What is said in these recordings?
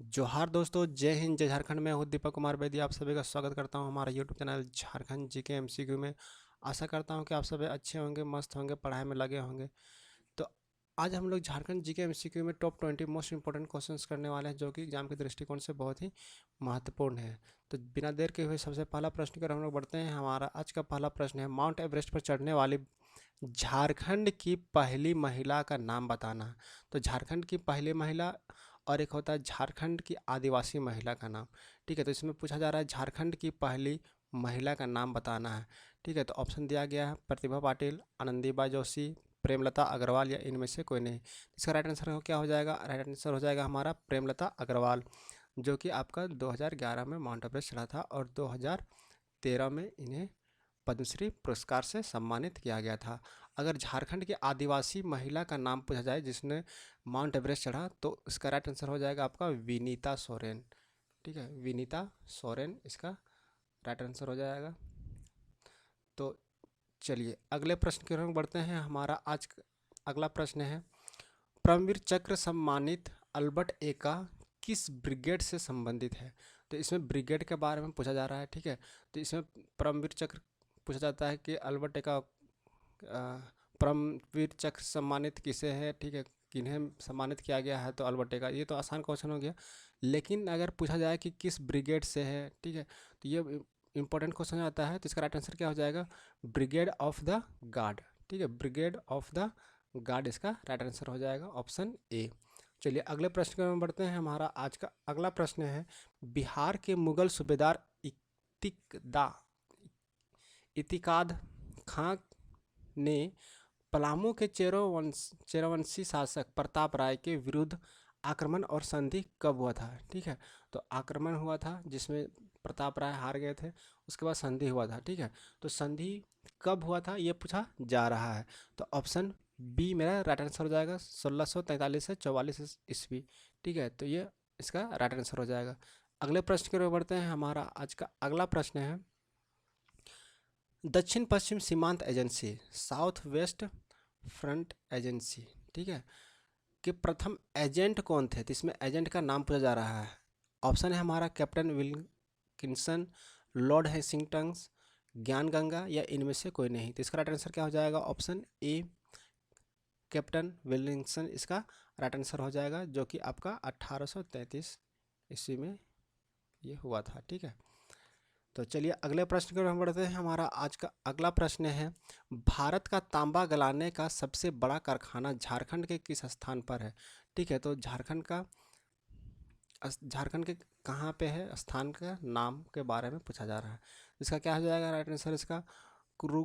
जोहार दोस्तों, जय हिंद, जय झारखंड। मैं हूँ दीपक कुमार बेदी। आप सभी का स्वागत करता हूँ हमारा YouTube channel Jharkhand GK MCQ में। आशा करता हूँ कि आप सभी अच्छे होंगे, मस्त होंगे, पढ़ाई में लगे होंगे। तो आज हम लोग झारखंड जीके एमसीक्यू में टॉप 20 मोस्ट इंपॉर्टेंट क्वेश्चंस करने वाले हैं, जो कि एग्जाम के दृष्टिकोण से बहुत ही महत्वपूर्ण है। तो बिना देर के हुए सबसे पहला प्रश्न कर हम लोग बढ़ते हैं। हमारा आज का पहला प्रश्न है, माउंट एवरेस्ट पर चढ़ने वाली झारखंड की पहली महिला का नाम बताना। तो झारखंड की पहली महिला और एक होता है झारखंड की आदिवासी महिला का नाम। ठीक है, तो इसमें पूछा जा रहा है झारखंड की पहली महिला का नाम बताना है। ठीक है, तो ऑप्शन दिया गया है प्रतिभा पाटिल, आनंदीबा जोशी, प्रेमलता अग्रवाल या इनमें से कोई नहीं। इसका राइट आंसर क्या हो जाएगा? राइट आंसर हो जाएगा हमारा प्रेमलता अग्रवाल, जो कि आपका 2011 में माउंट एवरेस्ट चढ़ा था और 2013 में इन्हें पद्मश्री पुरस्कार से सम्मानित किया गया था। अगर झारखंड की आदिवासी महिला का नाम पूछा जाए जिसने माउंट एवरेस्ट चढ़ा, तो इसका राइट आंसर हो जाएगा आपका विनीता सोरेन। ठीक है, विनीता सोरेन इसका राइट आंसर हो जाएगा। तो चलिए अगले प्रश्न की ओर बढ़ते हैं। हमारा आज अगला प्रश्न है, परमवीर चक्र सम्मानित अल्बर्ट एक्का किस ब्रिगेड से संबंधित है? तो इसमें ब्रिगेड के बारे में पूछा जा रहा है। ठीक है, तो इसमें परमवीर चक्र पूछा जाता है कि अल्बर्ट एक्का परमवीर चक्र सम्मानित किसे है? ठीक है, किन्हें सम्मानित किया गया है? तो अल्बर्ट एक्का। ये तो आसान क्वेश्चन हो गया, लेकिन अगर पूछा जाए कि किस ब्रिगेड से है, ठीक है, तो ये इंपॉर्टेंट क्वेश्चन आता है। तो इसका राइट आंसर क्या हो जाएगा? Brigade of the guard. ठीक है, ब्रिगेड ऑफ द गार्ड इसका राइट आंसर हो जाएगा, ऑप्शन ए। चलिए अगले प्रश्न की ओर बढ़ते हैं। हमारा आज का अगला प्रश्न है, बिहार के मुगल सूबेदार इतिकाद खां ने पलामू के चेरोवंशी शासक प्रताप राय के विरुद्ध आक्रमण और संधि कब हुआ था? ठीक है, तो आक्रमण हुआ था जिसमें प्रताप राय हार गए थे, उसके बाद संधि हुआ था। ठीक है, तो संधि कब हुआ था ये पूछा जा रहा है। तो ऑप्शन बी मेरा राइट आंसर हो जाएगा, 1643 से 44 ईस्वी। ठीक है, तो ये इसका राइट आंसर हो जाएगा। अगले प्रश्न की ओर बढ़ते हैं। हमारा आज का अगला प्रश्न है, दक्षिण पश्चिम सीमांत agency south west front agency, ठीक है, के प्रथम एजेंट कौन थे? तो इसमें एजेंट का नाम पूछा जा रहा है। ऑप्शन है हमारा कैप्टन विल्किंसन, लॉर्ड हेसिंगटन, ज्ञान गंगा या इनमें से कोई नहीं। तो इसका राइट आंसर क्या हो जाएगा? ऑप्शन ए कैप्टन विल्किंसन इसका राइट आंसर हो जाएगा, जो कि आपका 1833 ईस्वी में ये हुआ था। ठीक है, तो चलिए अगले प्रश्न की ओर हम बढ़ते हैं। हमारा आज का अगला प्रश्न है, भारत का तांबा गलाने का सबसे बड़ा कारखाना झारखंड के किस स्थान पर है? ठीक है, तो झारखंड के कहाँ पे है, स्थान का नाम के बारे में पूछा जा रहा है। इसका क्या हो जाएगा राइट आंसर? इसका कुरु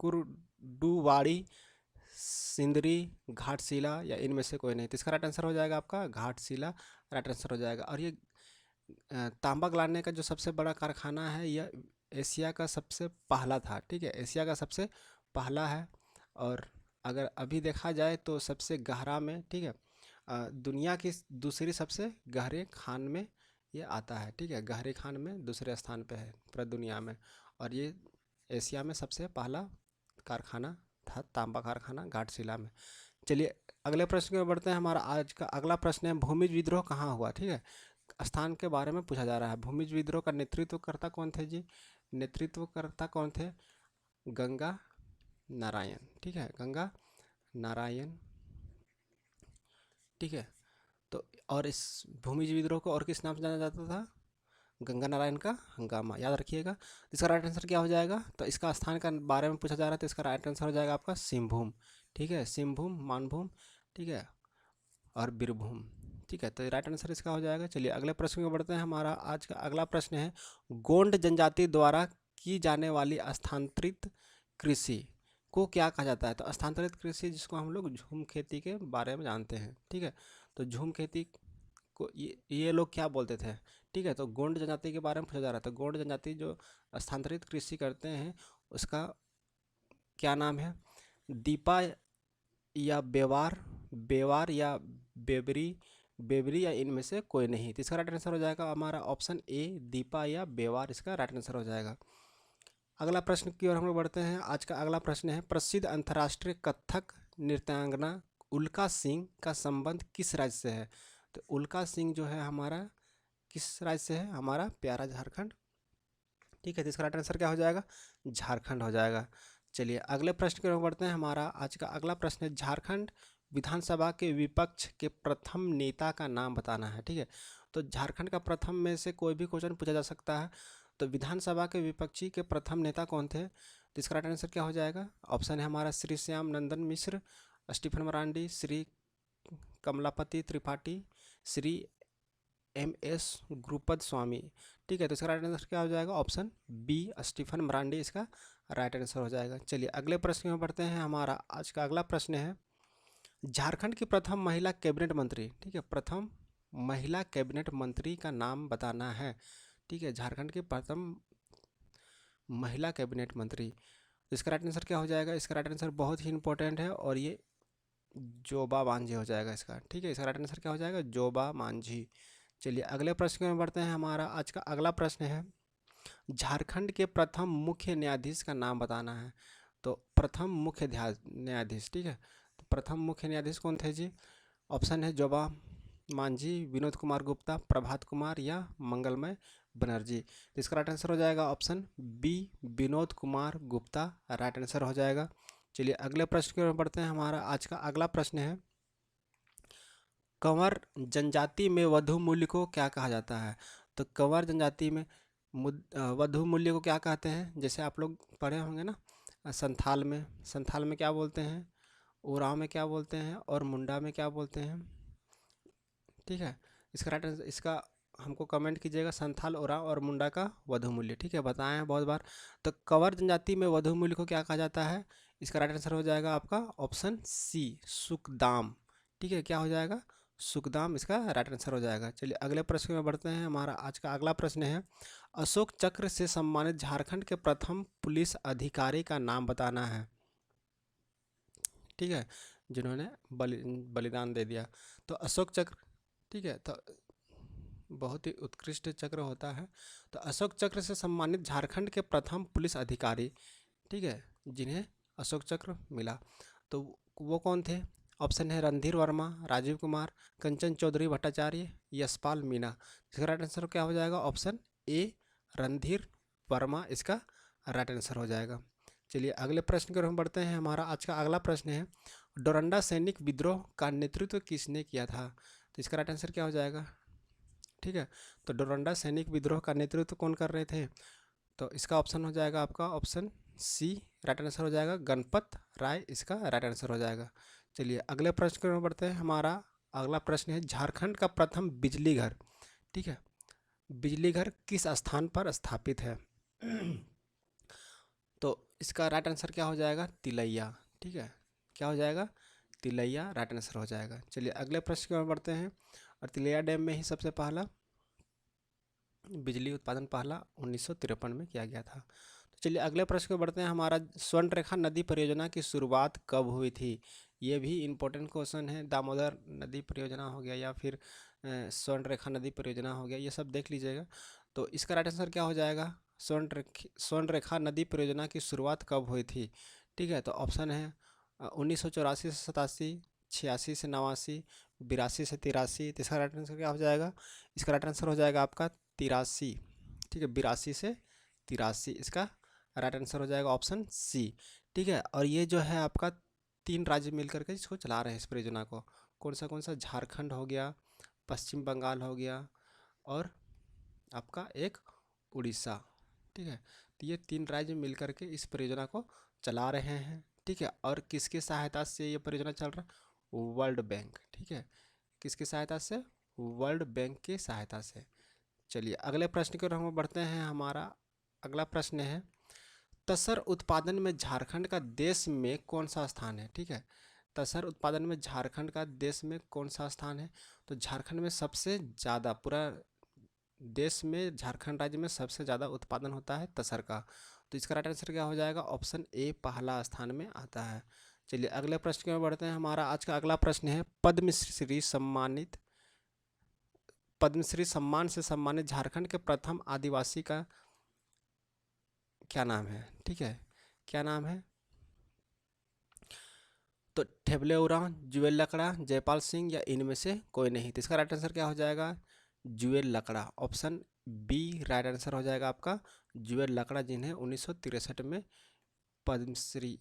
कुर्डुवाड़ी, सिंदरी, घाटशिला या इनमें से कोई नहीं। तो इसका राइट आंसर हो जाएगा आपका घाटशिला राइट आंसर हो जाएगा। और ये तांबा गलाने का जो सबसे बड़ा कारखाना है, यह एशिया का सबसे पहला था। ठीक है, एशिया का सबसे पहला है। और अगर अभी देखा जाए तो सबसे गहरा में, ठीक है, दुनिया की दूसरी सबसे गहरे खान में ये आता है। ठीक है, गहरे खान में दूसरे स्थान पे है पूरा दुनिया में। और ये एशिया में सबसे पहला कारखाना था, तांबा कारखाना घाटशिला में। चलिए अगले प्रश्न की ओर बढ़ते हैं। हमारा आज का अगला प्रश्न है, भूमिज विद्रोह कहाँ हुआ? ठीक है, स्थान के बारे में पूछा जा रहा है। भूमिज विद्रोह का नेतृत्वकर्ता कौन थे जी? नेतृत्वकर्ता कौन थे? गंगा नारायण। ठीक है, गंगा नारायण। ठीक है, तो और इस भूमिज विद्रोह को और किस नाम से जाना जाता था? गंगा नारायण का हंगामा, याद रखिएगा। इसका राइट आंसर क्या हो जाएगा? तो इसका स्थान का बारे में पूछा जा रहा है, तो इसका राइट आंसर हो जाएगा आपका सिंहभूम। ठीक है, सिंहभूम, मानभूम, ठीक है, और बीरभूम। ठीक है, तो राइट आंसर इसका हो जाएगा। चलिए अगले प्रश्न को बढ़ते हैं। हमारा आज का अगला प्रश्न है, गोंड जनजाति द्वारा की जाने वाली स्थानांतरित कृषि को क्या कहा जाता है? तो स्थानांतरित कृषि जिसको हम लोग झूम खेती के बारे में जानते हैं। ठीक है, तो झूम खेती को ये लोग क्या बोलते थे? ठीक है, तो गोंड जनजाति के बारे में पूछा जा रहा था। गोंड जनजाति जो स्थानांतरित कृषि करते हैं उसका क्या नाम है? दीपा या बेवार, बेवार या बेबरी, बेबरी या इनमें से कोई नहीं। तो इसका राइट आंसर हो जाएगा हमारा ऑप्शन ए दीपा या बेवार इसका राइट आंसर हो जाएगा। अगला प्रश्न की ओर हम लोग बढ़ते हैं। आज का अगला प्रश्न है, प्रसिद्ध अंतर्राष्ट्रीय कथक नृत्यांगना उल्का सिंह का संबंध किस राज्य से है? तो उल्का सिंह जो है हमारा किस राज्य से है? हमारा प्यारा झारखंड। ठीक है, तो इसका राइट आंसर क्या हो जाएगा? झारखंड हो जाएगा। चलिए अगले प्रश्न की ओर बढ़ते हैं। हमारा आज का अगला प्रश्न है, झारखंड विधानसभा के विपक्ष के प्रथम नेता का नाम बताना है। ठीक है, तो झारखंड का प्रथम में से कोई भी क्वेश्चन पूछा जा सकता है। तो विधानसभा के विपक्षी के प्रथम नेता कौन थे? तो इसका राइट आंसर क्या हो जाएगा? ऑप्शन है हमारा श्री श्याम नंदन मिश्र, स्टीफन मरांडी, श्री कमलापति त्रिपाठी, श्री MS गुरुपद स्वामी। ठीक है, तो इसका राइट आंसर क्या हो जाएगा? ऑप्शन बी स्टीफन मरांडी इसका राइट आंसर हो जाएगा। चलिए अगले प्रश्न में बढ़ते हैं। हमारा आज का अगला प्रश्न है, झारखंड की प्रथम महिला कैबिनेट मंत्री। ठीक है, प्रथम महिला कैबिनेट मंत्री का नाम बताना है। ठीक है, झारखंड की प्रथम महिला कैबिनेट मंत्री। तो इसका राइट आंसर क्या हो जाएगा? इसका राइट आंसर बहुत ही इंपॉर्टेंट है और ये जोबा मांझी हो जाएगा इसका। ठीक है, इसका राइट आंसर क्या हो जाएगा? जोबा मांझी। चलिए अगले प्रश्न में बढ़ते हैं। हमारा आज का अगला प्रश्न है, झारखंड के प्रथम मुख्य न्यायाधीश का नाम बताना है। तो प्रथम मुख्य न्यायाधीश। ठीक है, तो प्रथम मुख्य न्यायाधीश कौन थे जी? ऑप्शन है जोबा मांझी, विनोद कुमार गुप्ता, प्रभात कुमार या मंगलमय बनर्जी। तो इसका राइट आंसर हो जाएगा option B Vinod Kumar Gupta right answer हो जाएगा। चलिए अगले प्रश्न की ओर बढ़ते हैं। हमारा आज का अगला प्रश्न है, कंवर जनजाति में वधु मूल्य को क्या कहा जाता है? तो कंवर जनजाति में वधु मूल्य को क्या कहते हैं? जैसे आप लोग पढ़े होंगे ना, संथाल में क्या बोलते हैं, उरांव में क्या बोलते हैं और मुंडा में क्या बोलते हैं? ठीक है, इसका राइट आंसर इसका हमको कमेंट कीजिएगा, संथाल, उरांव और मुंडा का वधु मूल्य। ठीक है, बताए हैं बहुत बार। तो कंवर जनजाति में वधु मूल्य को क्या कहा जाता है? इसका राइट आंसर हो जाएगा आपका ऑप्शन सी सुखदाम। ठीक है, क्या हो जाएगा? सुखदाम इसका राइट आंसर हो जाएगा। चलिए अगले प्रश्न में बढ़ते हैं। हमारा आज का अगला प्रश्न है, अशोक चक्र से सम्मानित झारखंड के प्रथम पुलिस अधिकारी का नाम बताना है। ठीक है, जिन्होंने बलिदान दे दिया। तो अशोक चक्र, ठीक है, तो बहुत ही उत्कृष्ट चक्र होता है। तो अशोक चक्र से सम्मानित झारखंड के प्रथम पुलिस अधिकारी, ठीक है, जिन्हें अशोक चक्र मिला, तो वो कौन थे? ऑप्शन है रणधीर वर्मा, राजीव कुमार, कंचन चौधरी भट्टाचार्य, यशपाल मीणा। इसका राइट आंसर क्या हो जाएगा? ऑप्शन ए रणधीर वर्मा इसका राइट आंसर हो जाएगा। चलिए अगले प्रश्न की ओर हम बढ़ते हैं। हमारा आज का अगला प्रश्न है, डोरंडा सैनिक विद्रोह का नेतृत्व किसने किया था? तो इसका राइट आंसर क्या हो जाएगा? ठीक है, तो डोरंडा सैनिक विद्रोह का नेतृत्व कौन कर रहे थे? तो इसका ऑप्शन हो जाएगा आपका ऑप्शन सी राइट आंसर हो जाएगा, गणपत राय इसका राइट आंसर हो जाएगा। चलिए अगले प्रश्न की ओर बढ़ते हैं। हमारा अगला प्रश्न है, झारखंड का प्रथम बिजली घर, ठीक है, बिजली घर किस स्थान पर स्थापित है? तो इसका राइट आंसर क्या हो जाएगा? तिलैया। ठीक है, क्या हो जाएगा? तिलैया राइट आंसर हो जाएगा। चलिए अगले प्रश्न की ओर बढ़ते हैं। और तिलैया डैम में ही सबसे पहला बिजली उत्पादन 1953 में किया गया था। तो चलिए अगले प्रश्न को बढ़ते हैं। हमारा स्वर्ण रेखा नदी परियोजना की शुरुआत कब हुई थी? ये भी इम्पोर्टेंट क्वेश्चन है। दामोदर नदी परियोजना हो गया या फिर स्वर्ण रेखा नदी परियोजना हो गया, ये सब देख लीजिएगा। तो इसका राइट आंसर क्या हो जाएगा? स्वर्ण रेखा नदी परियोजना की शुरुआत कब हुई थी? ठीक है, तो ऑप्शन है 1984 से 87, 86 से 89, 82 से 83। तो इसका राइट आंसर क्या हो जाएगा? इसका राइट आंसर हो जाएगा आपका 83। ठीक है, 82 से 83 इसका राइट आंसर हो जाएगा ऑप्शन सी। ठीक है, और ये जो है आपका 3 राज्य मिलकर के इसको चला रहे हैं इस परियोजना को। कौन सा? झारखंड हो गया, पश्चिम बंगाल हो गया और आपका एक उड़ीसा। ठीक है, तो ये 3 राज्य मिलकर के इस परियोजना को चला रहे हैं। ठीक है, और किसकी सहायता से ये परियोजना चल रहा है? World bank. ठीक है, किसकी सहायता से? वर्ल्ड बैंक की सहायता से। चलिए अगले प्रश्न की ओर हम बढ़ते हैं। हमारा अगला प्रश्न है, तसर उत्पादन में झारखंड का देश में कौन सा स्थान है? ठीक है, तसर उत्पादन में झारखंड का देश में कौन सा स्थान है? तो झारखंड में सबसे ज़्यादा, पूरा देश में झारखंड राज्य में सबसे ज़्यादा उत्पादन होता है तसर का। तो इसका राइट आंसर क्या हो जाएगा? ऑप्शन ए पहला स्थान में आता है। चलिए अगले प्रश्न की ओर बढ़ते हैं। हमारा आज का अगला प्रश्न है, पद्मश्री सम्मान से सम्मानित झारखंड के प्रथम आदिवासी का क्या नाम है? ठीक है, क्या नाम है? तो ठेबलेउरा, जुएल लकड़ा, जयपाल सिंह या इनमें से कोई नहीं। तो इसका राइट आंसर क्या हो जाएगा? जुएल लकड़ा। ऑप्शन बी राइट आंसर हो जाएगा आपका, जुएल लकड़ा, जिन्हें 1963 में पद्मश्री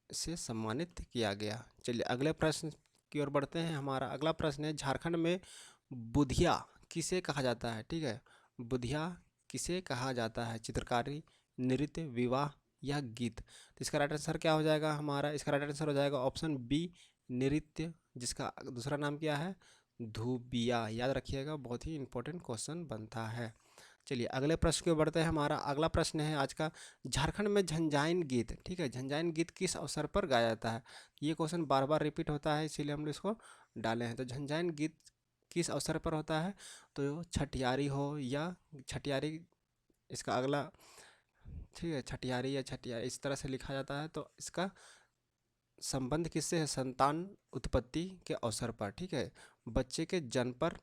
से सम्मानित किया गया। चलिए अगले प्रश्न की ओर बढ़ते हैं। हमारा अगला प्रश्न है, झारखंड में बुधिया किसे कहा जाता है? ठीक है, बुधिया किसे कहा जाता है? चित्रकारी, नृत्य, विवाह या गीत? तो इसका राइट आंसर क्या हो जाएगा हमारा? इसका राइट आंसर हो जाएगा ऑप्शन बी नृत्य, जिसका दूसरा नाम क्या है? धुबिया। याद रखिएगा, बहुत ही इंपॉर्टेंट क्वेश्चन बनता है। चलिए अगले प्रश्न की ओर बढ़ते हैं। हमारा अगला प्रश्न है आज का, झारखंड में झंझाइन गीत, ठीक है, झंझाइन गीत किस अवसर पर गाया जाता है? ये क्वेश्चन बार बार रिपीट होता है, इसीलिए हम इसको डाले हैं। तो झंझाइन गीत किस अवसर पर होता है? तो छठियारी हो या छठियारी, इसका अगला, ठीक है, छठियारी या छठिया, इस तरह से लिखा जाता है। तो इसका संबंध किससे है? संतान उत्पत्ति के अवसर पर, ठीक है, बच्चे के जन्म पर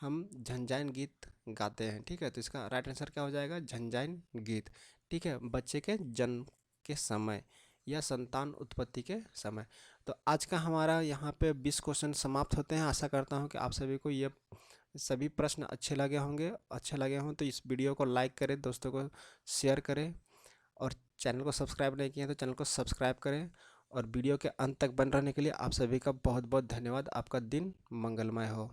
हम झंझाइन गीत गाते हैं, ठीक है। तो इसका राइट आंसर क्या हो जाएगा? झंझाइन गीत, ठीक है, बच्चे के जन्म के समय या संतान उत्पत्ति के समय। तो आज का हमारा यहाँ पे 20 क्वेश्चन समाप्त होते हैं। आशा करता हूँ कि आप सभी को ये सभी प्रश्न अच्छे लगे होंगे। अच्छे लगे हों तो इस वीडियो को लाइक करें, दोस्तों को शेयर करें, और चैनल को सब्सक्राइब नहीं किया तो चैनल को सब्सक्राइब करें। और वीडियो के अंत तक बन रहने के लिए आप सभी का बहुत बहुत धन्यवाद। आपका दिन मंगलमय हो।